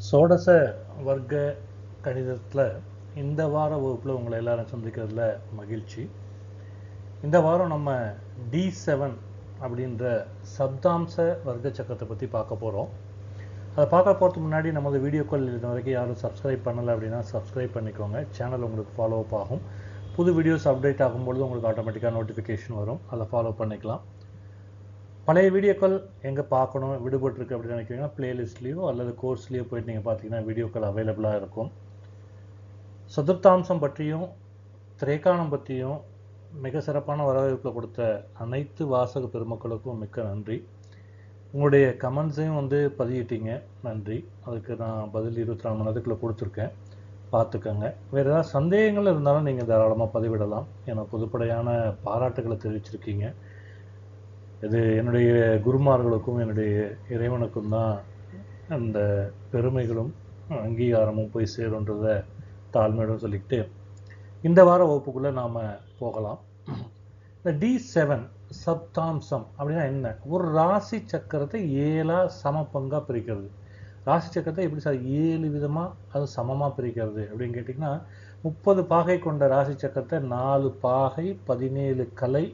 சோடச வர்க்க கணிதத்தில் இந்த வார வகுப்பில் உங்களை எல்லாரும் சந்திக்கிறதுல மகிழ்ச்சி. இந்த வாரம் நம்ம D7 அப்படின்ற சப்தாம்ச வர்க்க சக்கரத்தை பற்றி பார்க்க போகிறோம். அதை பார்க்க போகிறதுக்கு முன்னாடி நமது வீடியோக்கள் இது வரைக்கும் யாரும் சப்ஸ்கிரைப் பண்ணலை அப்படின்னா சப்ஸ்கிரைப் பண்ணிக்கோங்க. சேனல் உங்களுக்கு ஃபாலோ அப் ஆகும். புது வீடியோஸ் அப்டேட் ஆகும்பொழுது உங்களுக்கு ஆட்டோமேட்டிக்காக நோட்டிஃபிகேஷன் வரும். அதை ஃபாலோ பண்ணிக்கலாம். பழைய வீடியோக்கள் எங்கே பார்க்கணும் விடுபட்டுருக்கு அப்படின்னு நினைக்கிறீங்கன்னா பிளேலிஸ்ட்லேயோ அல்லது கோர்ஸ்லேயோ போயிட்டு நீங்கள் பார்த்தீங்கன்னா வீடியோக்கள் அவைலபிளாக இருக்கும். சதுர்த்தாம்சம் பற்றியும் திரேக்கானம் பற்றியும் மிக சிறப்பான வரவேற்பில் கொடுத்த அனைத்து வாசக பெருமக்களுக்கும் மிக்க நன்றி. உங்களுடைய கமெண்ட்ஸையும் பதிவிட்டீங்க, நன்றி. அதுக்கு நான் பதில் 24 மணி நேரத்துக்குள்ளே கொடுத்துருக்கேன், பார்த்துக்கோங்க. வேறு ஏதாவது சந்தேகங்கள் இருந்தாலும் நீங்கள் தாராளமாக பதிவிடலாம். ஏன்னா பொதுப்படையான பாராட்டுகளை தெரிவிச்சிருக்கீங்க. இது என்னுடைய குருமார்களுக்கும் என்னுடைய இறைவனுக்கும் தான் அந்த பெருமைகளும் அங்கீகாரமும் போய் சேருன்றதை தாழ்மையுடன் சொல்லிக்கிட்டு இந்த வார வகுப்புக்குள்ளே நாம் போகலாம். இந்த D7 சப்தாம்சம் அப்படின்னா என்ன? ஒரு ராசி சக்கரத்தை 7 சம பங்காக பிரிக்கிறது. ராசி சக்கரத்தை எப்படி சார் 7 விதமாக அது சமமாக பிரிக்கிறது அப்படின்னு கேட்டிங்கன்னா, 30 பாகை கொண்ட ராசி சக்கரத்தை 4 பாகை 17 கலை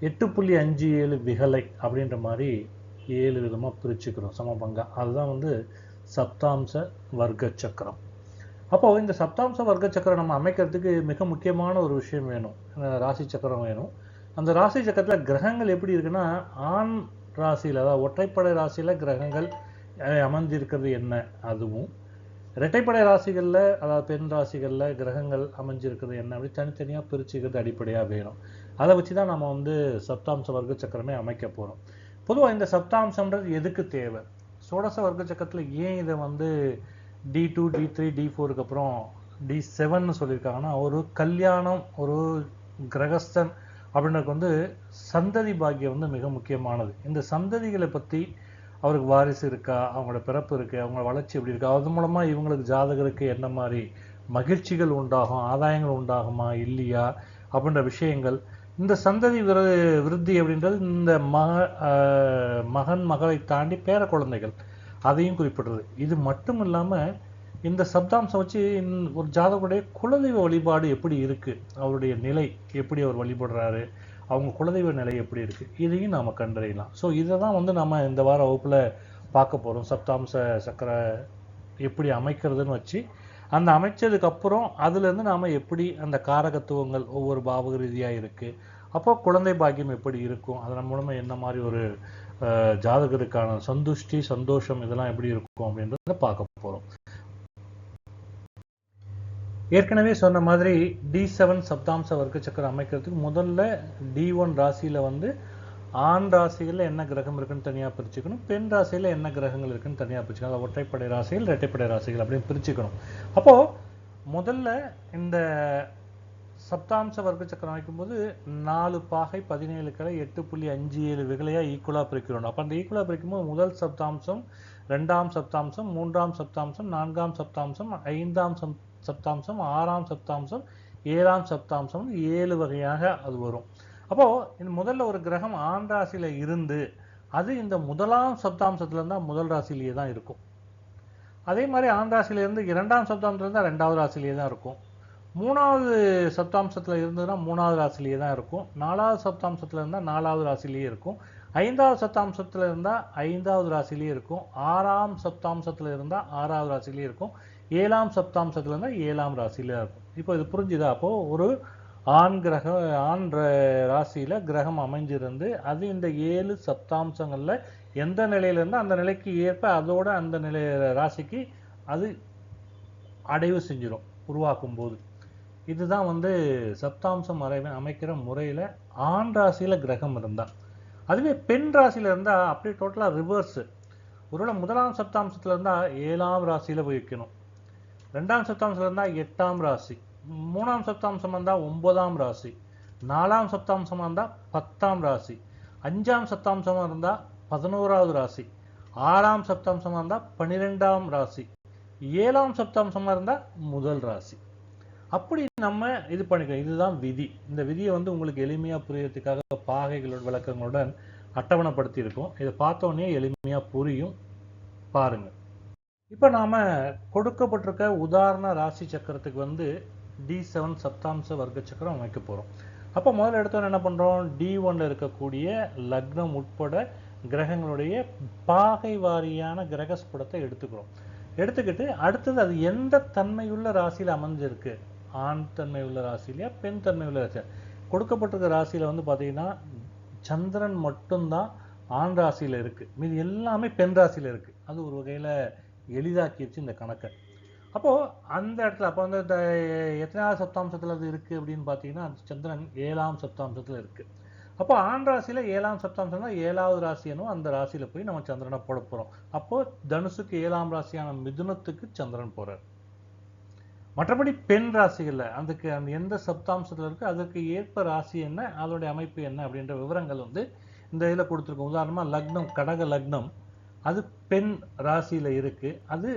8.57 விகலை அப்படின்ற மாதிரி 7 விதமாக பிரிச்சுக்கிறோம் சம பங்கா. அதுதான் சப்தாம்ச வர்க்க சக்கரம். அப்போது இந்த சப்தாம்ச வர்க்க சக்கரம் நம்ம அமைக்கிறதுக்கு மிக முக்கியமான ஒரு விஷயம் வேணும், ராசி சக்கரம் வேணும். அந்த ராசி சக்கரத்தில் கிரகங்கள் எப்படி இருக்குன்னா, ஆண் ராசியில் அதாவது ஒற்றைப்படை ராசியில் கிரகங்கள் அமைஞ்சிருக்கிறது என்ன, அதுவும் இரட்டைப்படை ராசிகளில் அதாவது பெண் ராசிகளில் கிரகங்கள் அமைஞ்சிருக்கிறது என்ன அப்படி தனித்தனியாக பிரிச்சுக்கிறது அடிப்படையாக வேணும். அதை வச்சு தான் நம்ம சப்தாம்ச வர்க்க சக்கரமே அமைக்க போகிறோம். பொதுவாக இந்த சப்தாம்சம்ன்றது எதுக்கு தேவை? சோடச வர்க்க சக்கரத்தில் ஏன் இதை D2 D3 D4க்கு அப்புறம் D7ன்னு சொல்லியிருக்காங்கன்னா, ஒரு கல்யாணம் ஒரு கிரகஸ்தன் அப்படின்றது சந்ததி பாக்கியம் மிக முக்கியமானது. இந்த சந்ததிகளை பற்றி அவருக்கு வாரிசு இருக்கா, அவங்களோட பிறப்பு இருக்குது, அவங்க வளர்ச்சி எப்படி இருக்கா, அது மூலமாக இவங்களுக்கு ஜாதகருக்கு என்ன மாதிரி மகிழ்ச்சிகள் உண்டாகும், ஆதாயங்கள் உண்டாகுமா இல்லையா அப்படின்ற விஷயங்கள், இந்த சந்ததி விருத்தி அப்படின்றது இந்த மகன் மகளை தாண்டி பேர குழந்தைகள் அதையும் குறிப்பிடுறது. இது மட்டும் இல்லாமல் இந்த சப்தாம்சம் வச்சு ஒரு ஜாதகருடைய குலதெய்வ வழிபாடு எப்படி இருக்குது, அவருடைய நிலை எப்படி அவர் வழிபடுறாரு, அவங்க குலதெய்வ நிலை எப்படி இருக்குது, இதையும் நாம் கண்டறியலாம். ஸோ இதை தான் நம்ம இந்த வார வகுப்பில் பார்க்க போகிறோம். சப்தாம்ச சக்கர எப்படி அமைக்கிறதுன்னு வச்சு அந்த அமைச்சதுக்கப்புறம் அதுலேருந்து நாம் எப்படி அந்த காரகத்துவங்கள் ஒவ்வொரு பாவக ரீதியாக இருக்குது, அப்போ குழந்தை பாக்கியம் எப்படி இருக்கும், அதன் மூலமாக என்ன மாதிரி ஒரு ஜாதகருக்கான சந்துஷ்டி சந்தோஷம் இதெல்லாம் எப்படி இருக்கும் அப்படின்றத பார்க்க போகிறோம். ஏற்கனவே சொன்ன மாதிரி D7 சப்தாம்ச வர்க்க சக்கரம் அமைக்கிறதுக்கு முதல்ல D1 ராசியில் ஆண் ராசிகளில் என்ன கிரகம் இருக்குன்னு தனியாக பிரிச்சுக்கணும், பெண் ராசியில் என்ன கிரகங்கள் இருக்குன்னு தனியாக பிரிச்சுக்கணும். அதை ஒற்றைப்படை ராசிகள் இரட்டைப்படை ராசிகள் அப்படின்னு பிரிச்சுக்கணும். அப்போது முதல்ல இந்த சப்தாம்ச வர்க்க சக்கரம் அமைக்கும்போது 4 பாகை 17 கலை 8.57 விகலையாக ஈக்குவலாக பிரிக்கிறோம். அப்போ அந்த ஈக்குவலாக பிரிக்கும்போது முதல் சப்தாம்சம், 2ஆம் சப்தாம்சம், 3ஆம் சப்தாம்சம், 4ஆம் சப்தாம்சம், 5ஆம் சப்தாம்சம், 6ஆம் சப்தாம்சம், 7ஆம் சப்தாம்சம் 7 வகையாக அது வரும். அப்போது இந்த முதல்ல ஒரு கிரகம் ஆண் ராசியில் இருந்து அது இந்த முதலாம் சப்தாம்சத்தில் இருந்தால் முதல் ராசிலேயே தான் இருக்கும். அதே மாதிரி ஆண் ராசியிலேருந்து 2ஆம் சப்தாம்சத்தில் இருந்தால் 2வது ராசிலேயே தான் இருக்கும். 3வது சப்தாம்சத்தில் இருந்ததுன்னா 3வது ராசிலேயே தான் இருக்கும். 4வது சப்தாம்சத்தில் இருந்தால் 4வது ராசிலேயே இருக்கும். 5வது சப்தாம்சத்தில் இருந்தால் 5வது ராசிலேயே இருக்கும். 6ஆம் சப்தாம்சத்தில் இருந்தால் 6வது ராசிலேயே இருக்கும். 7ஆம் சப்தாம்சத்தில் இருந்தால் 7ஆம் ராசியிலே இருக்கும். இப்போ இது புரிஞ்சுதா? அப்போது ஒரு ஆண் ராசியில் கிரகம் அமைஞ்சிருந்து அது இந்த 7 சப்தாம்சங்களில் எந்த நிலையிலிருந்து அந்த நிலைக்கு ஏற்ப அதோட அந்த நிலை ராசிக்கு அது அடைவு செஞ்சிடும் உருவாக்கும் போது. இதுதான் சப்தாம்சம் அமைக்கிற முறையில் ஆண் ராசியில் கிரகம் இருந்தால். அதுவே பெண் ராசியில் இருந்தால் அப்படியே டோட்டலாக ரிவர்ஸு. ஒருவேளை முதலாம் சப்தாம்சத்தில் இருந்தால் 7ஆம் ராசியில் போய் வைக்கணும், 2ஆம் சப்தாம்சத்தில் இருந்தால் 8ஆம் ராசி, 3ஆம் சப்தாம்சம் இருந்தால் 9ஆம் ராசி, 4ஆம் சப்தாம்சமாக இருந்தால் 10ஆம் ராசி, 5ஆம் சப்தாம்சமாக இருந்தால் 11வது ராசி, 6ஆம் சப்தாம்சமாக இருந்தால் 12ஆம் ராசி, 7ஆம் சப்தாம்சமாக இருந்தால் முதல் ராசி. அப்படி நம்ம இது பண்ணிக்கலாம். இதுதான் விதி. இந்த விதியை உங்களுக்கு எளிமையாக புரியறதுக்காக பாகைகளோட விளக்கங்களுடன் அட்டவணைப்படுத்தி இருக்கும். இதை பார்த்தோன்னே எளிமையாக புரியும், பாருங்கள். இப்போ நாம கொடுக்கப்பட்டிருக்க உதாரண ராசி சக்கரத்துக்கு வந்து D7 சப்தாம்ச வர்க்க சக்கரம் அமைக்க போறோம். அப்போ முதல்ல எடுத்தோம் என்ன பண்றோம், D1ல இருக்கக்கூடிய லக்னம் உட்பட கிரகங்களுடைய பாகை வாரியான கிரக ஸ்புடத்தை எடுத்துக்கிறோம். எடுத்துக்கிட்டு அடுத்தது அது எந்த தன்மையுள்ள ராசியில் அமைஞ்சிருக்கு, ஆண் தன்மை உள்ள ராசியிலையா பெண் தன்மை உள்ள ராசியா. கொடுக்கப்பட்டிருக்க ராசியில வந்து பார்த்தீங்கன்னா சந்திரன் மட்டும்தான் ஆண் ராசியில இருக்கு, மீது எல்லாமே பெண் ராசியில இருக்கு. அது ஒரு வகையில எளிதாக்கிடுச்சு இந்த கணக்கை. அப்போ அந்த இடத்துல அப்போ வந்து எத்தனாவது சப்தாம்சத்துல அது இருக்கு அப்படின்னு பார்த்தீங்கன்னா சந்திரன் 7ஆம் சப்தாம்சத்துல இருக்கு. அப்போ ஆண் ராசியில 7ஆம் சப்தாம்சம்னா 7வது ராசி என்னவோ அந்த ராசியில போய் நம்ம சந்திரனை போட போறோம். அப்போ தனுசுக்கு 7ஆம் ராசியான மிதுனத்துக்கு சந்திரன் போறார். மற்றபடி பெண் ராசிகள்ல அதுக்கு அந்த எந்த சப்தாம்சத்துல இருக்கு அதற்கு ஏற்ப ராசி என்ன, அதோடைய அமைப்பு என்ன அப்படின்ற விவரங்கள் வந்து இந்த இதில் கொடுத்துருக்கோம். உதாரணமா லக்னம் கடக லக்னம் அது பெண் ராசியில இருக்கு, அது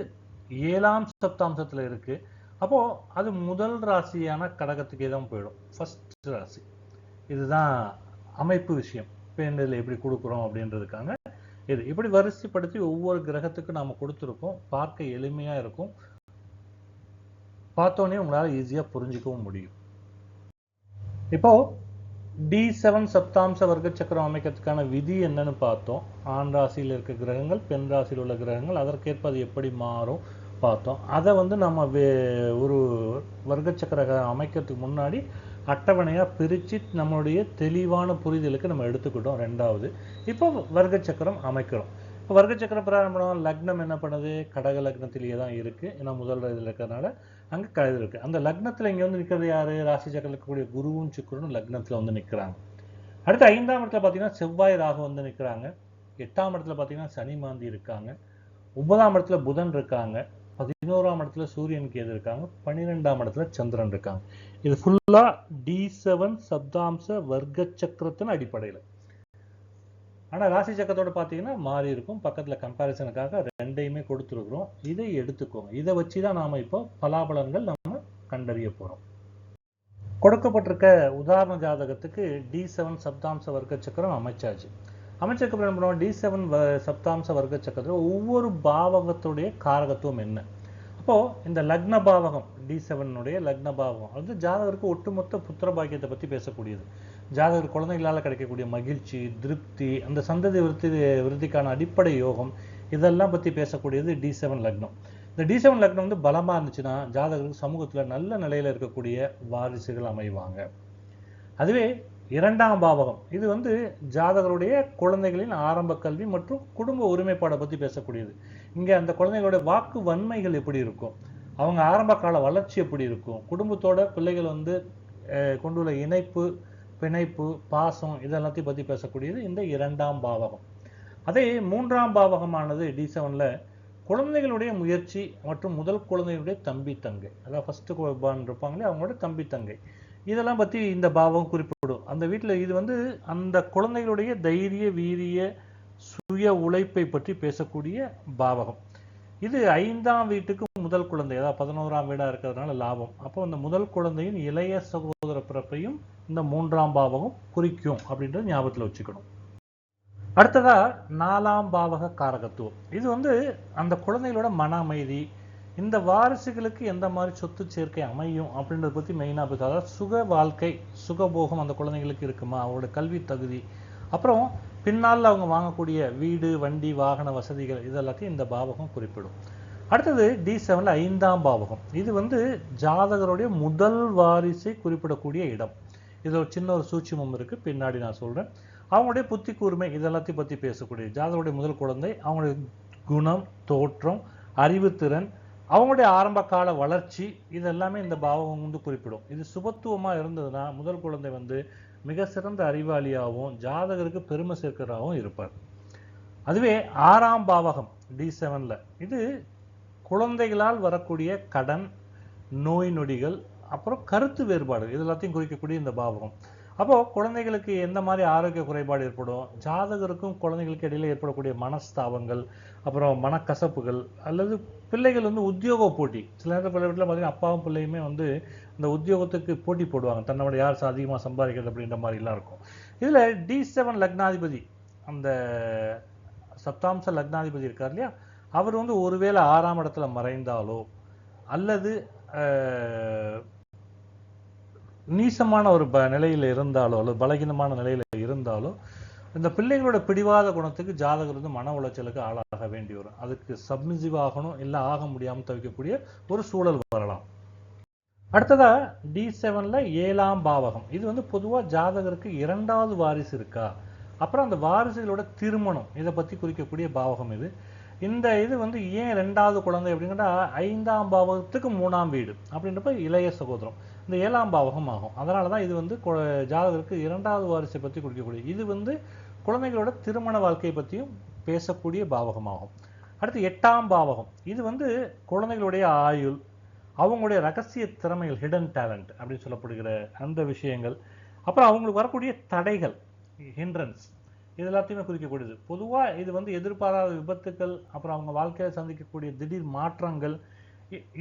7ஆம் சப்தாம்சத்துல இருக்கு. அப்போ அது முதல் ராசியான கடகத்துக்கே தான் போயிடும், ஃபர்ஸ்ட் ராசி. இதுதான் அமைப்பு விஷயம். பெண்ணில் எப்படி கொடுக்குறோம் அப்படின்றதுக்காக இது இப்படி வரிசைப்படுத்தி ஒவ்வொரு கிரகத்துக்கும் நாம கொடுத்துருக்கோம். பார்க்க எளிமையா இருக்கும், பார்த்தோன்னே உங்களால் ஈஸியா புரிஞ்சுக்கவும் முடியும். இப்போ D7 சப்தாம்ச வர்க்க சக்கரம் அமைக்கிறதுக்கான விதி என்னன்னு பார்த்தோம். ஆண் ராசியில் இருக்க கிரகங்கள் பெண் ராசியில் உள்ள கிரகங்கள் அதற்கேற்ப அது எப்படி மாறும் பார்த்தோம். அதை வந்து நம்ம ஒரு வர்க்க சக்கரம் அமைக்கிறதுக்கு முன்னாடி அட்டவணையா பிரித்து நம்மளுடைய தெளிவான புரிதலுக்கு நம்ம எடுத்துக்கிட்டோம். ரெண்டாவது இப்போ வர்க்க சக்கரம் அமைக்கிறோம். இப்போ வர்க்க சக்கரம் பிராரம்பம் லக்னம் என்ன பண்ணுது, கடக லக்னத்திலேயே தான் இருக்கு. ஏன்னா முதல் இதில் இருக்கிறதுனால அங்கே கழுது இருக்கு. அந்த லக்னத்தில் இங்கே வந்து நிற்கிறது யாரு, ராசி சக்கரம் இருக்கக்கூடிய குருவும் சுக்கிரனும் லக்னத்தில் வந்து நிற்கிறாங்க. அடுத்து 5ஆம் இடத்துல பார்த்தீங்கன்னா செவ்வாய் ராகு வந்து நிற்கிறாங்க. 8ஆம் இடத்துல பார்த்தீங்கன்னா சனி மாந்தி இருக்காங்க. 9ஆம் இடத்துல புதன் இருக்காங்க. 11ஆம் இடத்துல சூரியன் கேது இருக்காங்க. 12ஆம் இடத்துல சந்திரன் இருக்காங்க. இது ஃபுல்லா D7 சப்தாம்ச வர்க்க சக்கரத்தின் அடிப்படையில். ஆனால் ராசி சக்கரத்தோட பார்த்தீங்கன்னா மாறி இருக்கும். பக்கத்தில் கம்பேரிசனுக்காக ரெண்டையுமே கொடுத்துருக்குறோம். இதை எடுத்துக்கோங்க. இதை வச்சு தான் நாம் இப்போ பலாபலன்கள் நம்ம கண்டறிய போகிறோம். கொடுக்கப்பட்டிருக்க உதாரண ஜாதகத்துக்கு D7 சப்தாம்ச வர்க்க சக்கரம் அமைச்சாச்சு. அமைச்சதுக்கு என்ன பண்ணுவோம், D7 சப்தாம்ச வர்க்க சக்கரத்தில் ஒவ்வொரு பாவகத்துடைய காரகத்துவம் என்ன. அப்போது இந்த லக்ன பாவகம் D7 லக்ன பாவகம் அது ஜாதகருக்கு ஒட்டுமொத்த புத்திர பாக்கியத்தை பற்றி பேசக்கூடியது. ஜாதகர் குழந்தைகளால் கிடைக்கக்கூடிய மகிழ்ச்சி, திருப்தி, அந்த சந்ததி விருத்திக்கான அடிப்படை யோகம் இதெல்லாம் பற்றி பேசக்கூடியது D7 லக்னம். இந்த D7 லக்னம் வந்து பலமாக இருந்துச்சுன்னா ஜாதகருக்கு சமூகத்தில் நல்ல நிலையில் இருக்கக்கூடிய வாரிசுகள் அமைவாங்க. அதுவே 2ஆம் பாவகம் இது வந்து ஜாதகருடைய குழந்தைகளின் ஆரம்ப கல்வி மற்றும் குடும்ப ஒருமைப்பாடை பற்றி பேசக்கூடியது. இங்கே அந்த குழந்தைகளுடைய வாக்கு வன்மைகள் எப்படி இருக்கும், அவங்க ஆரம்ப கால வளர்ச்சி எப்படி இருக்கும், குடும்பத்தோட பிள்ளைகள் வந்து கொண்டுள்ள இணைப்பு, பிணைப்பு, பாசம் இதெல்லாத்தையும் பற்றி பேசக்கூடியது இந்த 2ஆம் பாவகம். அதே 3ஆம் பாவகமானது D7ல குழந்தைகளுடைய முயற்சி மற்றும் முதல் குழந்தைகளுடைய தம்பி தங்கை, அதாவது ஃபர்ஸ்ட் இருப்பாங்களே அவங்களோட தம்பி தங்கை இதெல்லாம் பற்றி இந்த பாவம் குறிப்பிடும். அந்த வீட்டில் இது வந்து அந்த குழந்தைகளுடைய தைரிய வீரிய சுய உழைப்பை பற்றி பேசக்கூடிய பாவகம். இது 5ஆம் வீட்டுக்கு முதல் குழந்தை, அதாவது 11ஆம் வீடாக இருக்கிறதுனால லாபம். அப்போ அந்த முதல் குழந்தையின் இளைய சகோதர பிறப்பையும் இந்த 3ஆம் பாவகம் குறிக்கும் அப்படின்றது ஞாபகத்தில் வச்சுக்கணும். அடுத்ததா 4ஆம் பாவக காரகத்துவம். இது வந்து அந்த குழந்தைகளோட மன அமைதி, இந்த வாரிசுகளுக்கு எந்த மாதிரி சொத்து சேர்க்கை அமையும் அப்படின்றத பற்றி மெயினாக பேச. அதாவது சுக வாழ்க்கை, சுகபோகம் அந்த குழந்தைங்களுக்கு இருக்குமா, அவங்களோட கல்வி தகுதி, அப்புறம் பின்னால் அவங்க வாங்கக்கூடிய வீடு, வண்டி, வாகன வசதிகள் இதெல்லாத்தையும் இந்த பாவகம் குறிப்பிடும். அடுத்தது D7ல 5ஆம் பாவகம். இது வந்து ஜாதகருடைய முதல் வாரிசை குறிப்பிடக்கூடிய இடம். இது ஒரு சின்ன ஒரு சூட்சுமம் இருக்குது, பின்னாடி நான் சொல்கிறேன். அவங்களுடைய புத்தி கூர்மை இதெல்லாத்தையும் பற்றி பேசக்கூடிய ஜாதகருடைய முதல் குழந்தை, அவங்களுடைய குணம், தோற்றம், அறிவுத்திறன், அவங்களுடைய ஆரம்ப கால வளர்ச்சி இதெல்லாமே இந்த பாவகம் வந்து குறிப்பிடும். இது சுபத்துவமாக இருந்ததுன்னா முதல் குழந்தை வந்து மிக சிறந்த அறிவாளியாகவும் ஜாதகருக்கு பெருமை சேர்க்கிறதாகவும் இருப்பார். அதுவே 6ஆம் பாவகம் D7ல இது குழந்தைகளால் வரக்கூடிய கடன், நோய் நொடிகள், அப்புறம் கருத்து வேறுபாடு இது எல்லாத்தையும் குறிக்கக்கூடிய இந்த பாவகம். அப்போ குழந்தைகளுக்கு எந்த மாதிரி ஆரோக்கிய குறைபாடு ஏற்படும், ஜாதகருக்கும் குழந்தைகளுக்கு இடையில ஏற்படக்கூடிய மனஸ்தாபங்கள், அப்புறம் மனக்கசப்புகள், அல்லது பிள்ளைகள் வந்து உத்தியோக போட்டி. சில நேரத்தில் பல வீட்டில் பார்த்தீங்கன்னா அப்பாவும் பிள்ளையுமே வந்து இந்த உத்தியோகத்துக்கு போட்டி போடுவாங்க, தன்னோட யார் அதிகமாக சம்பாதிக்கிறது அப்படின்ற மாதிரிலாம் இருக்கும். இதில் D7 லக்னாதிபதி, அந்த சப்தாம்ச லக்னாதிபதி இருக்கார் இல்லையா, அவர் வந்து ஒருவேளை 6ஆம் இடத்துல மறைந்தாலோ அல்லது நீசமான ஒரு நிலையில இருந்தாலோ அல்லது பலகீனமான நிலையில இருந்தாலோ இந்த பிள்ளைகளோட பிடிவாத குணத்துக்கு ஜாதகர் வந்து மன உளைச்சலுக்கு ஆளாக வேண்டி வரும். அதுக்கு சப்மிசிவ் ஆகணும், இல்லை ஆக முடியாமல் தவிக்கக்கூடிய ஒரு சூழல் வரலாம். அடுத்ததா D7ல 7ஆம் பாவகம். இது வந்து பொதுவா ஜாதகருக்கு 2வது வாரிசு இருக்கா, அப்புறம் அந்த வாரிசுகளோட திருமணம், இதை பத்தி குறிக்கக்கூடிய பாவகம் இது. இந்த இது வந்து ஏன் 2வது குழந்தை அப்படின்னா 5ஆம் பாவகத்துக்கு 3ஆம் வீடு அப்படின்றப்ப இளைய சகோதரம் இந்த 7ஆம் பாவகம் ஆகும். அதனாலதான் இது வந்து ஜாதகருக்கு 2வது வாரிசை பத்தி குறிக்கக்கூடிய, இது வந்து குழந்தைகளோட திருமண வாழ்க்கையை பற்றியும் பேசக்கூடிய பாவகமாகும். அடுத்து 8ஆம் பாவகம். இது வந்து குழந்தைகளுடைய ஆயுள், அவங்களுடைய ரகசிய திறமைகள், ஹிடன் டேலண்ட் அப்படின்னு சொல்லப்படுகிற அந்த விஷயங்கள், அப்புறம் அவங்களுக்கு வரக்கூடிய தடைகள், ஹிண்ட்ரன்ஸ், இது எல்லாத்தையுமே குறிக்கக்கூடியது. பொதுவாக இது வந்து எதிர்பாராத விபத்துக்கள், அப்புறம் அவங்க வாழ்க்கையில் சந்திக்கக்கூடிய திடீர் மாற்றங்கள்,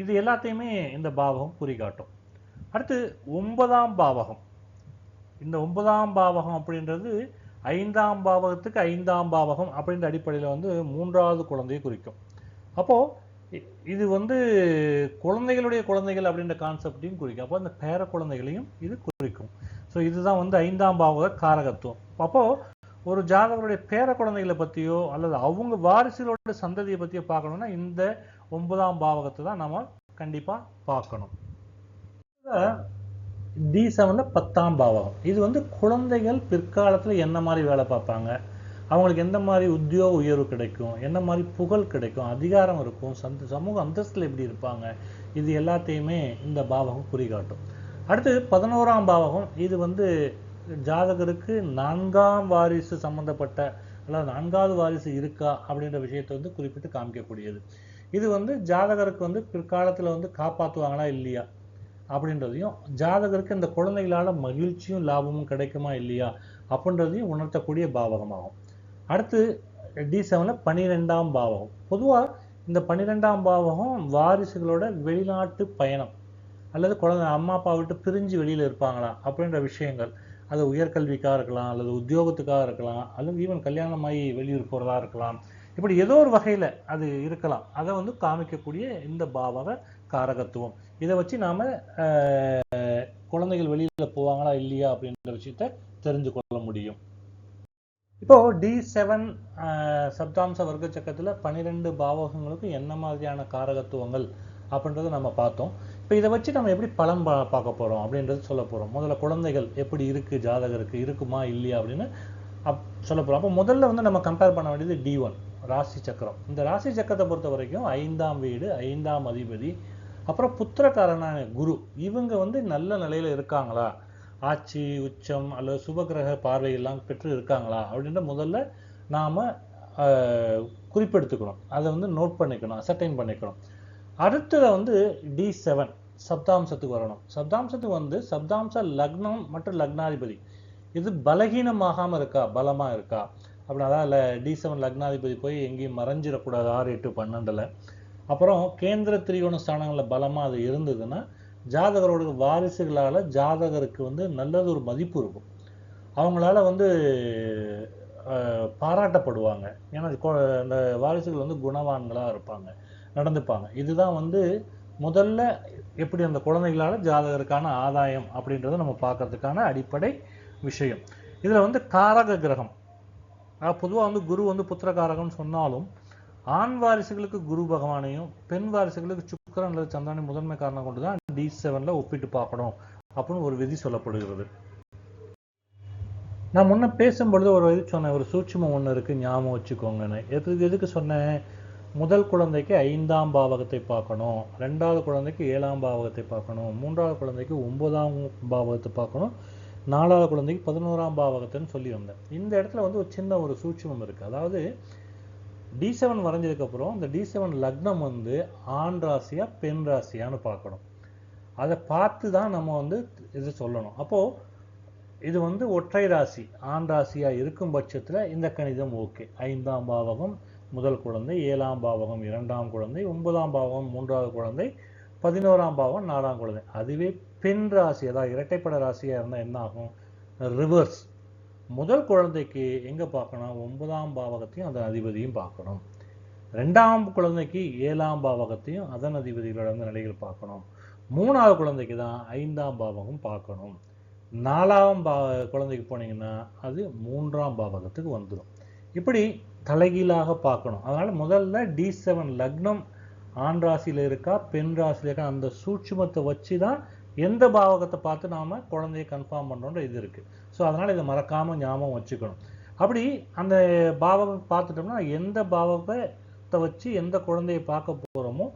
இது எல்லாத்தையுமே இந்த பாவகம் குறிகாட்டும். அடுத்து 9ஆம் பாவகம். இந்த 9ஆம் பாவகம் அப்படின்றது 5ஆம் பாவகத்துக்கு 5ஆம் பாவகம் அப்படின்ற அடிப்படையில் வந்து 3வது குழந்தையை குறிக்கும். அப்போ இது வந்து குழந்தைகளுடைய குழந்தைகள் அப்படின்ற கான்செப்டையும் குறிக்கும். அப்போ இந்த பேர குழந்தைகளையும் இது குறிக்கும். ஸோ இதுதான் வந்து 5ஆம் பாவக காரகத்துவம். அப்போ ஒரு ஜாதகருடைய பேர குழந்தைகளை பற்றியோ அல்லது அவங்க வாரிசுகளோட சந்ததியை பற்றியோ பார்க்கணும்னா இந்த 9ஆம் பாவகத்தை தான் நம்ம கண்டிப்பாக பார்க்கணும். D7ல 10ஆம் பாவகம். இது வந்து குழந்தைகள் பிற்காலத்தில் என்ன மாதிரி வேலை பார்ப்பாங்க, அவங்களுக்கு எந்த மாதிரி உத்தியோக உயர்வு கிடைக்கும், என்ன மாதிரி புகழ் கிடைக்கும், அதிகாரம் இருக்கும், சமூக அந்தஸ்தில் எப்படி இருப்பாங்க, இது எல்லாத்தையுமே இந்த பாவகம் குறிகாட்டும். அடுத்து 11ஆம் பாவகம். இது வந்து ஜாதகருக்கு 4ஆம் வாரிசு சம்பந்தப்பட்ட அல்லது 4வது வாரிசு இருக்கா அப்படின்ற விஷயத்தை வந்து குறிப்பிட்டு காமிக்கக்கூடியது. இது வந்து ஜாதகருக்கு வந்து பிற்காலத்தில் வந்து காப்பாற்றுவாங்களா இல்லையா அப்படின்றதையும், ஜாதகருக்கு இந்த குழந்தைகளால மகிழ்ச்சியும் லாபமும் கிடைக்குமா இல்லையா அப்படின்றதையும் உணர்த்தக்கூடிய பாவகமாகும். அடுத்து D7ல 12ஆம் பாவகம். பொதுவாக இந்த 12ஆம் பாவகம் வாரிசுகளோட வெளிநாட்டு பயணம் அல்லது குழந்தை அம்மா அப்பா விட்டு பிரிஞ்சு வெளியில் இருப்பாங்களா அப்படின்ற விஷயங்கள், அது உயர்கல்விக்காக இருக்கலாம் அல்லது உத்தியோகத்துக்காக இருக்கலாம் அல்லது ஈவன் கல்யாணமாகி வெளியூர் போகிறதா இருக்கலாம். இப்படி ஏதோ ஒரு வகையில் அது இருக்கலாம். அதை வந்து காமிக்கக்கூடிய இந்த பாவக காரகத்துவம். இதை வச்சு நாம் குழந்தைகள் வெளியில் போவாங்களா இல்லையா அப்படின்ற விஷயத்த தெரிஞ்சு கொள்ள முடியும். இப்போ D7 சப்தாம்ச வர்க்க சக்கரத்தில் 12 பாவகங்களுக்கு என்ன மாதிரியான காரகத்துவங்கள் அப்படின்றத நம்ம பார்த்தோம். இப்போ இதை வச்சு நம்ம எப்படி பலன் பார்க்க போகிறோம் அப்படின்றது சொல்ல போகிறோம். முதல்ல குழந்தைகள் எப்படி இருக்குது, ஜாதகருக்கு இருக்குமா இல்லையா அப்படின்னு சொல்ல போகிறோம். அப்போ முதல்ல வந்து நம்ம கம்பேர் பண்ண வேண்டியது D1 ராசி சக்கரம். இந்த ராசி சக்கரத்தை பொறுத்த வரைக்கும் 5ஆம் வீடு, 5ஆம் அதிபதி, அப்புறம் புத்திரக்காரனான குரு, இவங்க வந்து நல்ல நிலையில் இருக்காங்களா, ஆட்சி உச்சம் அல்லது சுபகிரக பார்வையெல்லாம் பெற்று இருக்காங்களா அப்படின்ற முதல்ல நாம் குறிப்பெடுத்துக்கணும். அதை வந்து நோட் பண்ணிக்கணும், அசர்டைன் பண்ணிக்கணும். அடுத்ததை வந்து D7 சப்தாம்சத்துக்கு வரணும். சப்தாம்சத்துக்கு வந்து சப்தாம்ச லக்னம் மற்றும் லக்னாதிபதி இது பலகீனமாகாமல் இருக்கா, பலமாக இருக்கா அப்படின்னா, அதான் D7 லக்னாதிபதி போய் எங்கேயும் மறைஞ்சிடக்கூடாது 6, 8, 12ல். அப்புறம் கேந்திர திரிகோண ஸ்தானங்களில் பலமாக அது இருந்ததுன்னா ஜாதகரோட வாரிசுகளால் ஜாதகருக்கு வந்து நல்லது ஒரு மதிப்பு இருக்கும், அவங்களால வந்து பாராட்டப்படுவாங்க. ஏன்னா அந்த வாரிசுகள் வந்து குணவான்களாக இருப்பாங்க, நடந்துப்பாங்க. இதுதான் வந்து முதல்ல எப்படி அந்த குழந்தைகளால் ஜாதகருக்கான ஆதாயம் அப்படின்றத நம்ம பார்க்கறதுக்கான அடிப்படை விஷயம். இதில் வந்து காரக கிரகம், பொதுவாக வந்து குரு வந்து புத்திரகாரகம்னு சொன்னாலும் ஆண் வாரிசுகளுக்கு குரு பகவானையும் பெண் வாரிசுகளுக்கு சுக்கிரன் அல்லது சந்திரனை முதன்மை காரணம் கொண்டு தான் D7ல ஒப்பிட்டு பார்க்கணும் அப்படின்னு ஒரு விதி சொல்லப்படுகிறது. நான் முன்ன பேசும்பொழுது ஒரு இது சொன்னேன், ஒரு சூட்சுமம் ஒன்று இருக்குது, ஞாபகம் வச்சுக்கோங்கன்னு. எதுக்கு சொன்னேன்? முதல் குழந்தைக்கு 5ஆம் பாவகத்தை பார்க்கணும், 2வது குழந்தைக்கு 7ஆம் பாவகத்தை பார்க்கணும், 3வது குழந்தைக்கு 9ஆம் பாவகத்தை பார்க்கணும், 4வது குழந்தைக்கு 11ஆம் பாவகத்தைன்னு சொல்லி வந்தேன். இந்த இடத்துல வந்து ஒரு சின்ன ஒரு சூட்சுமம் இருக்குது. அதாவது D7 வரைஞ்சதுக்கப்புறம் இந்த D7 லக்னம் வந்து ஆண் ராசியா பெண் ராசியான்னு பார்க்கணும். அதை பார்த்து தான் நம்ம வந்து இது சொல்லணும். அப்போது இது வந்து ஒற்றை ராசி ஆண் ராசியாக இருக்கும் பட்சத்தில் இந்த கணிதம் ஓகே. 5ஆம் பாவகம் முதல் குழந்தை, 7ஆம் பாவகம் 2ஆம் குழந்தை, 9ஆம் பாவகம் 3வது குழந்தை, 11ஆம் பாவகம் 4ஆம் குழந்தை. அதுவே பெண் ராசி, அதாவது இரட்டைப்பட ராசியாக இருந்தால் என்ன ஆகும்? ரிவர்ஸ். முதல் குழந்தைக்கு எங்கே பார்க்கணும்? 9ஆம் பாவகத்தையும் அந்த அதிபதியும் பார்க்கணும். 2ஆம் குழந்தைக்கு 7ஆம் பாவகத்தையும் அதன் அதிபதிகளோட நிலைகள் பார்க்கணும். 3வது குழந்தைக்கு தான் 5ஆம் பாவகம் பார்க்கணும். 4ஆம் குழந்தைக்கு போனீங்கன்னா அது 3ஆம் பாவகத்துக்கு வந்துடும். இப்படி தலைகீழாக பார்க்கணும். அதனால முதல்ல D7 லக்னம் ஆண் ராசியில இருக்கா பெண் ராசியில இருக்கா அந்த சூட்சுமத்தை வச்சு தான் எந்த பாவகத்தை பார்த்து நாம குழந்தைய கன்ஃபார்ம் பண்றோன்ற இது இருக்கு. ஸோ அதனால இதை மறக்காம ஞாபகம் வச்சுக்கணும். அப்படி அந்த பாவகம் பார்த்துட்டோம்னா எந்த பாவகத்தை வச்சு எந்த குழந்தையை பார்க்க போறோமோ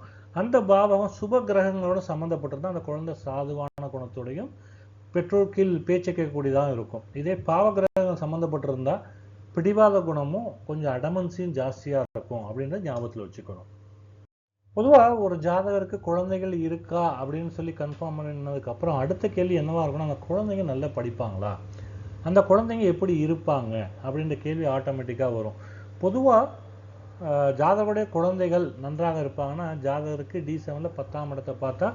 அந்த பாவகம் சுப கிரகங்களோட சம்மந்தப்பட்டிருந்தா அந்த குழந்தை சாதுவான குணத்தோடையும் பெற்றோர் கீழ் பேச்சை கேட்கக்கூடியதாக இருக்கும். இதே பாவ கிரகங்கள் சம்மந்தப்பட்டிருந்தா பிடிவாத குணமும் கொஞ்சம் அடமன்சியும் ஜாஸ்தியா இருக்கும் அப்படின்றத ஞாபகத்தில் வச்சுக்கணும். பொதுவா ஒரு ஜாதகருக்கு குழந்தைகள் இருக்கா அப்படின்னு சொல்லி கன்ஃபார்ம் பண்ணதுக்கு அப்புறம் அடுத்த கேள்வி என்னவா இருக்கும்னா அந்த குழந்தைங்க நல்லா படிப்பாங்களா, அந்த குழந்தைங்க எப்படி இருப்பாங்க அப்படின்ற கேள்வி ஆட்டோமேட்டிக்காக வரும். பொதுவாக ஜாதகருடைய குழந்தைகள் நன்றாக இருப்பாங்கன்னா ஜாதகருக்கு D7 10ஆம் இடத்தை பார்த்தா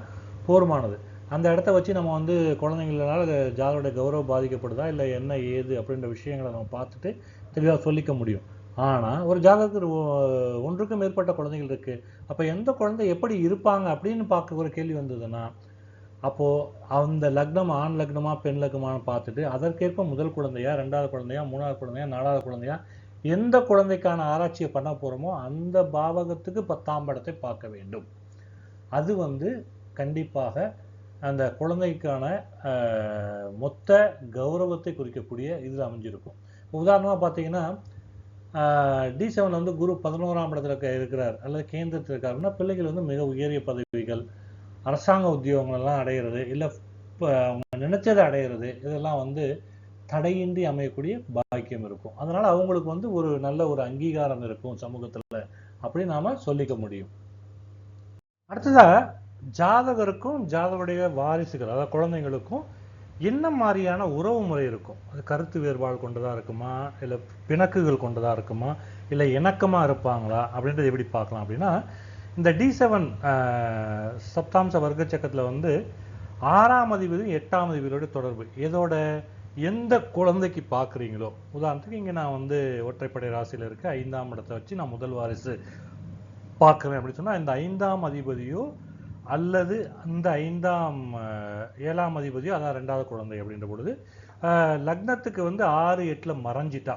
போர்மானது. அந்த இடத்த வச்சு நம்ம வந்து குழந்தைங்களால ஜாதகருடைய கௌரவம் பாதிக்கப்படுதா இல்லை என்ன ஏது அப்படின்ற விஷயங்களை நம்ம பார்த்துட்டு தெளிவாக சொல்லிக்க முடியும். ஆனால் ஒரு ஜாதகருக்கு ஒன்றுக்கும் மேற்பட்ட குழந்தைகள் இருக்கு, அப்போ எந்த குழந்தை எப்படி இருப்பாங்க அப்படின்னு பார்க்க ஒரு கேள்வி வந்ததுன்னா அப்போ அந்த லக்னம் ஆண் லக்னமா பெண் லக்னமானு பார்த்துட்டு அதற்கேற்ப முதல் குழந்தையா 2வது குழந்தையா 3வது குழந்தையா 4வது குழந்தையா எந்த குழந்தைக்கான ஆராய்ச்சியை பண்ண போறோமோ அந்த பாவகத்துக்கு 10ஆம் இடத்தை பார்க்க வேண்டும். அது வந்து கண்டிப்பாக அந்த குழந்தைக்கான மொத்த கௌரவத்தை குறிக்கக்கூடிய இதில் அமைஞ்சிருக்கும். உதாரணமாக பார்த்தீங்கன்னா D7 வந்து குரு 11ஆம் இடத்துல இருக்கிறார் அல்லது கேந்திரத்தில் இருக்காருன்னா பிள்ளைகள் வந்து மிக உயரிய பதவிகள், அரசாங்க உத்தியோகங்கள் எல்லாம் அடையிறது, இல்லை அவங்க நினைச்சதை அடையிறது, இதெல்லாம் வந்து தடையின்றி அமையக்கூடிய பாக்கியம் இருக்கும். அதனால அவங்களுக்கு வந்து ஒரு நல்ல ஒரு அங்கீகாரம் இருக்கும் சமூகத்துல அப்படின்னு நாம சொல்லிக்க முடியும். அடுத்ததா ஜாதகருக்கும் ஜாதகருடைய வாரிசுகள் அதாவது குழந்தைங்களுக்கும் என்ன மாதிரியான உறவு முறை இருக்கும், அது கருத்து வேறுபாடு கொண்டதா இருக்குமா இல்லை பிணக்குகள் கொண்டதா இருக்குமா இல்லை இணக்கமா இருப்பாங்களா அப்படின்றத எப்படி பார்க்கலாம் அப்படின்னா இந்த D7 சப்தாம்ச வர்க்க சக்கரத்தில் வந்து 6ஆம் அதிபதி 8ஆம் அதிபதியோட தொடர்பு எதோட எந்த குழந்தைக்கு பார்க்குறீங்களோ, உதாரணத்துக்கு இங்கே நான் வந்து ஒற்றைப்படை ராசியில் இருக்க 5ஆம் இடத்தை வச்சு நான் முதல் வாரிசு பார்க்குறேன் அப்படின்னு சொன்னால் இந்த 5ஆம் அதிபதியோ அல்லது அந்த 7ஆம் அதிபதியோ அதான் 2வது குழந்தை அப்படின்ற பொழுது லக்னத்துக்கு வந்து 6, 8ல் மறைஞ்சிட்டா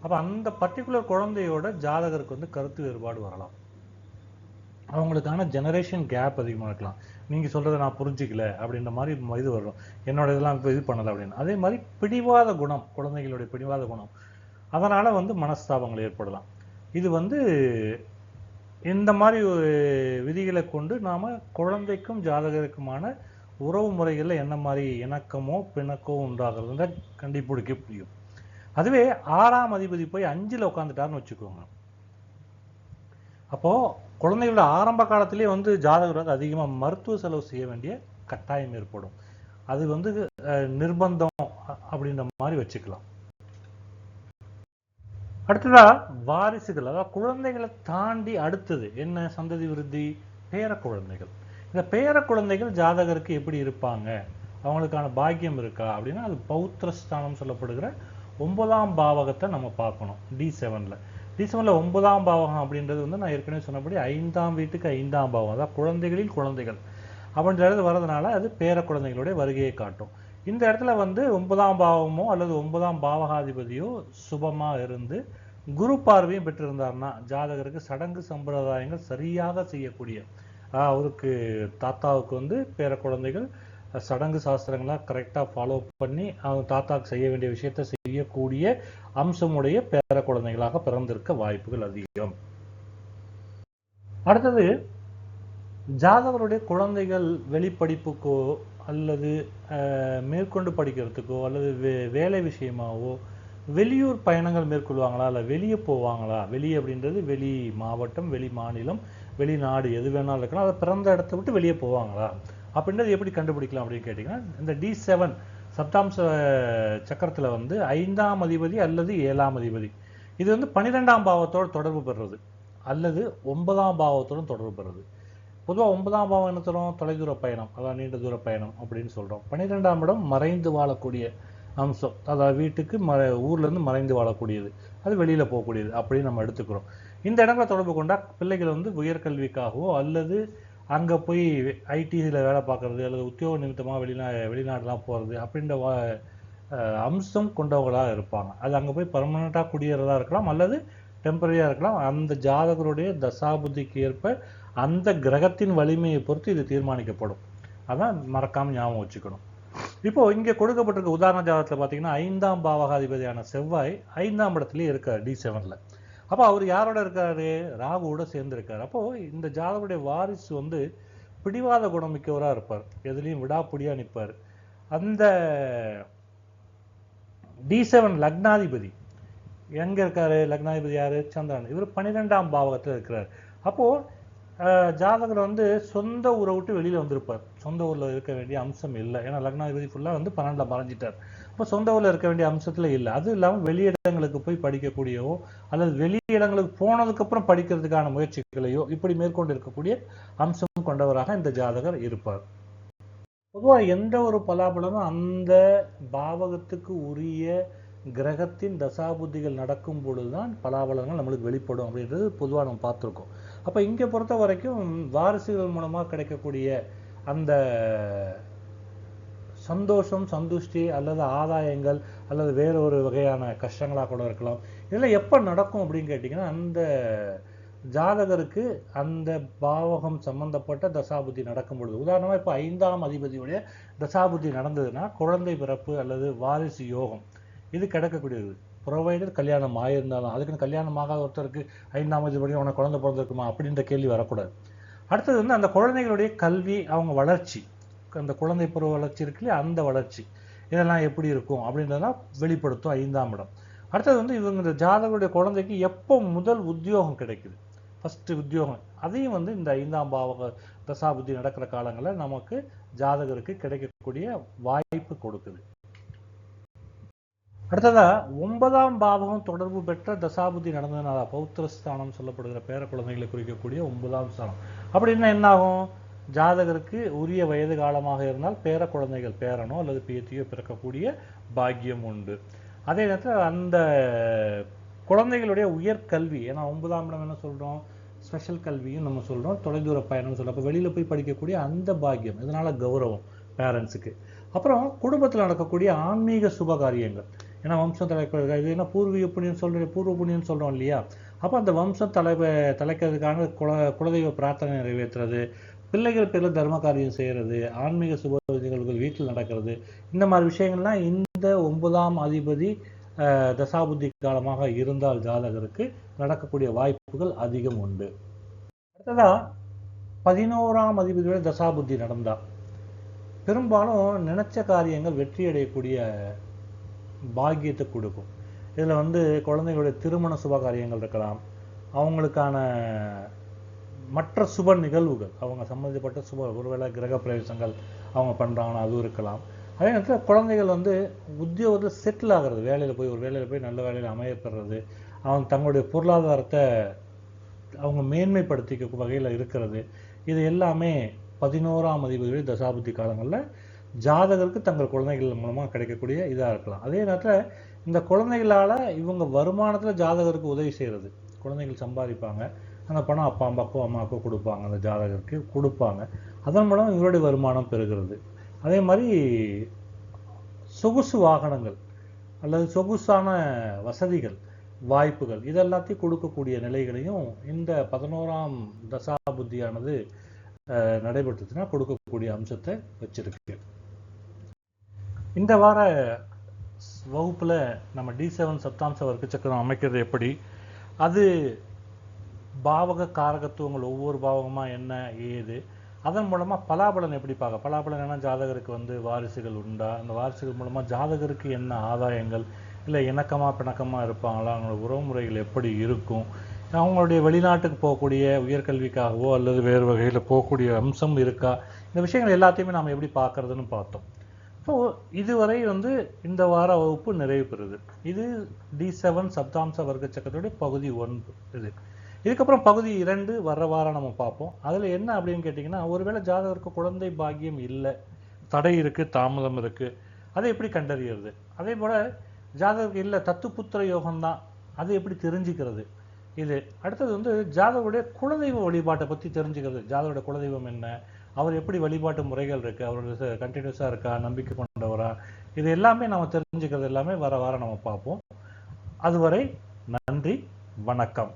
அப்போ அந்த பர்டிகுலர் குழந்தையோட ஜாதகருக்கு வந்து கருத்து வேறுபாடு வரலாம். அவங்களுக்கான ஜெனரேஷன் கேப் அதிகமாக இருக்கலாம். நீங்கள் சொல்கிறத நான் புரிஞ்சிக்கல அப்படின்ற மாதிரி இது வரும், என்னோட இதெல்லாம் இப்போ இது பண்ணலை அப்படின்னு. அதே மாதிரி பிடிவாத குணம், குழந்தைகளுடைய பிடிவாத குணம், அதனால் வந்து மனஸ்தாபங்கள் ஏற்படலாம். இது வந்து இந்த மாதிரி ஒரு விதிகளை கொண்டு நாம் குழந்தைக்கும் ஜாதகருக்குமான உறவு முறைகளில் என்ன மாதிரி இணக்கமோ பிணக்கோ உண்டாகிறதுல கண்டுபிடிக்க முடியும். அதுவே 6ஆம் அதிபதி போய் 5ல் உட்காந்துட்டாருன்னு வச்சுக்கோங்க, அப்போ குழந்தைகளோட ஆரம்ப காலத்திலே வந்து ஜாதகர் வந்து அதிகமாக மருத்துவ செலவு செய்ய வேண்டிய கட்டாயம் ஏற்படும். அது வந்து நிர்பந்தம் அப்படின்ற மாதிரி வச்சுக்கலாம். அடுத்ததா வாரிசுகள் அதாவது குழந்தைகளை தாண்டி அடுத்தது என்ன, சந்ததி விருத்தி, பேர குழந்தைகள். இந்த பேர குழந்தைகள் ஜாதகருக்கு எப்படி இருப்பாங்க, அவங்களுக்கான பாக்கியம் இருக்கா அப்படின்னா அது பௌத்திரஸ்தானம் சொல்லப்படுகிற 9ஆம் பாவகத்தை நம்ம பார்க்கணும். D7 9ஆம் பாவகம் அப்படின்றது வந்து நான் ஏற்கனவே சொன்னபடி 5ஆம் வீட்டுக்கு 5ஆம் பாவகம், அதாவது குழந்தைகளில் குழந்தைகள் அப்படின்றது வர்றதுனால அது பேர குழந்தைகளுடைய வருகையை காட்டும். இந்த இடத்துல வந்து 9ஆம் பாவமோ அல்லது 9ஆம் பாவகாதிபதியோ சுபமா இருந்து குரு பார்வையும் பெற்றிருந்தார்னா ஜாதகருக்கு சடங்கு சம்பிரதாயங்கள் சரியாக செய்யக்கூடிய, அவருக்கு தாத்தாவுக்கு வந்து பேர குழந்தைகள் சடங்கு சாஸ்திரங்களாக கரெக்டாக ஃபாலோ பண்ணி அவங்க தாத்தாவுக்கு செய்ய வேண்டிய விஷயத்தை செய்யக்கூடிய அம்சமுடைய பேர குழந்தைகளாக பிறந்திருக்க வாய்ப்புகள் அதிகம். அடுத்தது ஜாதகருடைய குழந்தைகள் வெளிப்படிப்புக்கோ அல்லது மேற்கொண்டு படிக்கிறதுக்கோ அல்லது வேலை விஷயமாவோ வெளியூர் பயணங்கள் மேற்கொள்வாங்களா, இல்லை வெளியே போவாங்களா, வெளியே அப்படின்றது வெளி மாவட்டம், வெளி மாநிலம், வெளிநாடு எது வேணாலும் இருக்கலாம், அதை பிறந்த இடத்த விட்டு வெளியே போவாங்களா அப்படின்றது எப்படி கண்டுபிடிக்கலாம் அப்படின்னு கேட்டிங்கன்னா இந்த D7 சப்தாம்ச சக்கரத்தில் வந்து 5ஆம் அதிபதி அல்லது 7ஆம் அதிபதி இது வந்து 12ஆம் பாவத்தோடு தொடர்பு பெறுறது அல்லது 9ஆம் பாவத்தோடு தொடர்பு பெறுறது. பொதுவாக 9ஆம் பாவம் என்ன தரும், தொலைதூர பயணம், அதாவது நீண்ட தூர பயணம் அப்படின்னு சொல்கிறோம். 12ஆம் இடம் மறைந்து வாழக்கூடிய அம்சம், அதாவது வீட்டுக்கு ஊர்லேருந்து மறைந்து வாழக்கூடியது, அது வெளியில் போகக்கூடியது அப்படின்னு நம்ம எடுத்துக்கிறோம். இந்த இடங்களை தொடர்பு கொண்டா பிள்ளைகள் வந்து உயர்கல்விக்காகவோ அல்லது அங்கே போய் ஐடியில் வேலை பார்க்குறது அல்லது உத்தியோக நிமித்தமாக வெளிநாடுலாம் போகிறது அப்படின்ற அம்சம் கொண்டவங்களாக இருப்பாங்க. அது அங்கே போய் பர்மனெண்ட்டாக குடியேறதா இருக்கலாம் அல்லது டெம்பரரியாக இருக்கலாம். அந்த ஜாதகருடைய தசாபுத்திக்கு ஏற்ப அந்த கிரகத்தின் வலிமையை பொறுத்து இது தீர்மானிக்கப்படும். அதான் மறக்காமல் ஞாபகம் வச்சுக்கணும். இப்போ இங்கே கொடுக்கப்பட்டிருக்க உதாரண ஜாதகத்தில் பார்த்தீங்கன்னா 5ஆம் பாவகாதிபதியான செவ்வாய் 5ஆம் இடத்துலயே இருக்கார் D7ல. அப்போ அவர் யாரோட இருக்காரு? ராகுவோட சேர்ந்து இருக்காரு. அப்போ இந்த ஜாதகருடைய வாரிசு வந்து பிடிவாத குணம் மிக்கவராக இருப்பார், எதுலையும் விடாப்பிடியா நிற்பார். அந்த D7 லக்னாதிபதி எங்க இருக்காரு? லக்னாதிபதி யாரு? சந்திரன். இவர் 12ஆம் பாவகத்தில் இருக்கிறார். அப்போ ஜாதகர் வந்து சொந்த ஊரை விட்டு வெளியில வந்திருப்பார். சொந்த ஊர்ல இருக்க வேண்டிய அம்சம் இல்லை. ஏன்னா லக்னாதிபதி ஃபுல்லா வந்து 12ல மறைஞ்சிட்டார். அப்போ சொந்த ஊர்ல இருக்க வேண்டிய அம்சத்துல இல்லை. அது இல்லாமல் வெளியிடங்களுக்கு போய் படிக்கக்கூடியவோ அல்லது வெளியிடங்களுக்கு போனதுக்கு அப்புறம் படிக்கிறதுக்கான முயற்சிகளையோ இப்படி மேற்கொண்டு இருக்கக்கூடிய அம்சம் கொண்டவராக இந்த ஜாதகர் இருப்பார். பொதுவாக எந்த ஒரு பலாபலனும் அந்த பாவகத்துக்கு உரிய கிரகத்தின் தசாபுத்திகள் நடக்கும் பொழுதுதான் பலாபலங்கள் நம்மளுக்கு வெளிப்படும் அப்படின்றது பொதுவாக நம்ம பார்த்துருக்கோம். அப்போ இங்கே பொறுத்த வரைக்கும் வாரிசுகள் மூலமாக கிடைக்கக்கூடிய அந்த சந்தோஷம், சந்துஷ்டி அல்லது ஆதாயங்கள் அல்லது வேற ஒரு வகையான கஷ்டங்களாக கூட இருக்கலாம். இதெல்லாம் எப்போ நடக்கும் அப்படின்னு கேட்டிங்கன்னா, அந்த ஜாதகருக்கு அந்த பாவகம் சம்பந்தப்பட்ட தசாபுத்தி நடக்கும் பொழுது, உதாரணமாக இப்போ 5ஆம் அதிபதியுடைய தசாபுத்தி நடந்ததுன்னா குழந்தை பிறப்பு அல்லது வாரிசு யோகம் இது கிடைக்கக்கூடியது. ப்ரொவைடர் கல்யாணம் ஆயிருந்தாலும், அதுக்குன்னு கல்யாணம் ஆகாத ஒருத்தருக்கு 5ஆம் அதிபதி உனக்கு குழந்தை பிறந்திருக்குமா அப்படின்ற கேள்வி வரக்கூடாது. அடுத்தது வந்து அந்த குழந்தைகளுடைய கல்வி, அவங்க வளர்ச்சி, அந்த குழந்தை பருவ வளர்ச்சி இருக்குல்லையா, அந்த வளர்ச்சி இதெல்லாம் எப்படி இருக்கும் அப்படின்றதெல்லாம் வெளிப்படுத்தும் 5ஆம் இடம். அடுத்தது வந்து இவங்க ஜாதகருடைய குழந்தைக்கு எப்போ முதல் உத்தியோகம் கிடைக்குது, ஃபர்ஸ்ட் உத்தியோகம், அதையும் வந்து இந்த 5ஆம் பாவக தசாபுத்தி நடக்கிற காலங்களில் நமக்கு ஜாதகருக்கு கிடைக்கக்கூடிய வாய்ப்பு கொடுக்குது. அடுத்ததா 9ஆம் பாவகம் தொடர்பு பெற்ற தசாபுத்தி நடந்ததுனால பௌத்திரஸ்தானம் சொல்லப்படுகிற பேர குழந்தைகளை குறிக்கக்கூடிய 9ஆம் ஸ்தானம். அப்படின்னா என்ன ஆகும்? ஜாதகருக்கு உரிய வயது காலமாக இருந்தால் பேர குழந்தைகள், பேரனோ அல்லது பேத்தியோ பிறக்கக்கூடிய பாக்கியம் உண்டு. அதே நேரத்தில் அந்த குழந்தைகளுடைய உயர்கல்வி, ஏன்னா 9ஆம் இடம் என்ன சொல்றோம்? ஸ்பெஷல் கல்வியும் நம்ம சொல்றோம், தொலைதூர பயணம் சொல்றோம். அப்போ வெளியில போய் படிக்கக்கூடிய அந்த பாக்கியம், இதனால கௌரவம் பேரண்ட்ஸுக்கு. அப்புறம் குடும்பத்தில் நடக்கக்கூடிய ஆன்மீக சுப காரியங்கள், ஏன்னா வம்சம் தலைக்க, இது என்ன பூர்வீக புண்ணியம் சொல்றோம், பூர்வ புண்ணியம் சொல்றோம் இல்லையா? அப்போ அந்த வம்சம் தலைக்கிறதுக்கான குலதெய்வ பிரார்த்தனை நிறைவேற்றுறது, பிள்ளைகள் பேரில் தர்ம காரியம் செய்கிறது, ஆன்மீக சுப நிகழ்வுகள் வீட்டில் நடக்கிறது, இந்த மாதிரி விஷயங்கள்லாம் இந்த 9ஆம் அதிபதி தசாபுத்தி காலமாக இருந்தால் ஜாதகருக்கு நடக்கக்கூடிய வாய்ப்புகள் அதிகம் உண்டு. அடுத்ததா 11ஆம் அதிபதியோட தசாபுத்தி நடந்தா பெரும்பாலும் நினைச்ச காரியங்கள் வெற்றி அடையக்கூடிய பாக்கியத்தை கொடுக்கும். இதில் வந்து குழந்தைகளுடைய திருமண சுப காரியங்கள் இருக்கலாம், அவங்களுக்கான மற்ற சுப நிகழ்வுகள், அவங்க சம்மந்தப்பட்ட சுப, ஒருவேளை கிரக பிரவேசங்கள் அவங்க பண்ணுறாங்கன்னா அதுவும் இருக்கலாம். அதே நேரத்தில் குழந்தைகள் வந்து உத்தியோகத்தில் செட்டில் ஆகிறது, வேலையில் போய் ஒரு வேலையில் போய் நல்ல வேலையில் அமையப்படுறது, அவங்க தங்களுடைய பொருளாதாரத்தை அவங்க மேன்மைப்படுத்திக்க வகையில் இருக்கிறது, இது எல்லாமே 11ஆம் அதிபதியுடைய தசாபுத்தி காலங்களில் ஜாதகருக்கு தங்கள் குழந்தைகள் மூலமாக கிடைக்கக்கூடிய இதாக இருக்கலாம். அதே நேரத்தில் இந்த குழந்தைகளால் இவங்க வருமானத்தில் ஜாதகருக்கு உதவி செய்கிறது, குழந்தைகள் சம்பாதிப்பாங்க, அந்த பணம் அப்பா அம்மாக்கோ அம்மாக்கோ கொடுப்பாங்க, அந்த ஜாதகருக்கு கொடுப்பாங்க, அதன் மூலம் இவருடைய வருமானம் பெறுகிறது. அதே மாதிரி சொகுசு வாகனங்கள் அல்லது சொகுசான வசதிகள், வாய்ப்புகள், இதெல்லாத்தையும் கொடுக்கக்கூடிய நிலைகளையும் இந்த 11ஆம் தசாபுத்தியானது நடைபெற்றுச்சுன்னா கொடுக்கக்கூடிய அம்சத்தை வச்சிருக்கு. இந்த வார வகுப்புல நம்ம D7 சப்தாம்ச வர்க்க சக்கரம் அமைக்கிறது எப்படி, அது பாவக காரகத்துவங்கள் ஒவ்வொரு பாவகமா என்ன ஏது, அதன் மூலமா பலாபலன் எப்படி பார்க்க, பலாபலன் என்ன, ஜாதகருக்கு வந்து வாரிசுகள் உண்டா, அந்த வாரிசுகள் மூலமா ஜாதகருக்கு என்ன ஆதாயங்கள், இல்லை இணக்கமா பிணக்கமா இருப்பாங்களா, அவங்களோட உறவுமுறைகள் எப்படி இருக்கும், அவங்களுடைய வெளிநாட்டுக்கு போகக்கூடிய உயர்கல்விக்காகவோ அல்லது வேறு வகையில் போகக்கூடிய அம்சம் இருக்கா, இந்த விஷயங்கள் எல்லாத்தையுமே நாம் எப்படி பார்க்கறதுன்னு பார்த்தோம். ஸோ இதுவரை வந்து இந்த வார வகுப்பு நிறைவு பெறுது. இது D7 சப்தாம்ச வர்க்க சக்கரத்துடைய பகுதி 1 இது. இதுக்கப்புறம் பகுதி 2 வர்ற வாரம் நம்ம பார்ப்போம். அதில் என்ன அப்படின்னு கேட்டிங்கன்னா, ஒருவேளை ஜாதகருக்கு குழந்தை பாக்கியம் இல்லை, தடை இருக்குது, தாமதம் இருக்குது, அதை எப்படி கண்டறியறது? அதே போல் ஜாதகருக்கு இல்லை தத்துப்புத்திர யோகம்தான், அது எப்படி தெரிஞ்சுக்கிறது? இது அடுத்தது வந்து ஜாதகருடைய குலதெய்வ வழிபாட்டை பற்றி தெரிஞ்சுக்கிறது. ஜாதகருடைய குலதெய்வம் என்ன, அவர் எப்படி வழிபாட்டு முறைகள் இருக்குது, அவரோட கண்டினியூஸாக இருக்கா, நம்பிக்கை கொண்டவரா, இது எல்லாமே நம்ம தெரிஞ்சுக்கிறது எல்லாமே வர வாரம் நம்ம பார்ப்போம். அதுவரை நன்றி, வணக்கம்.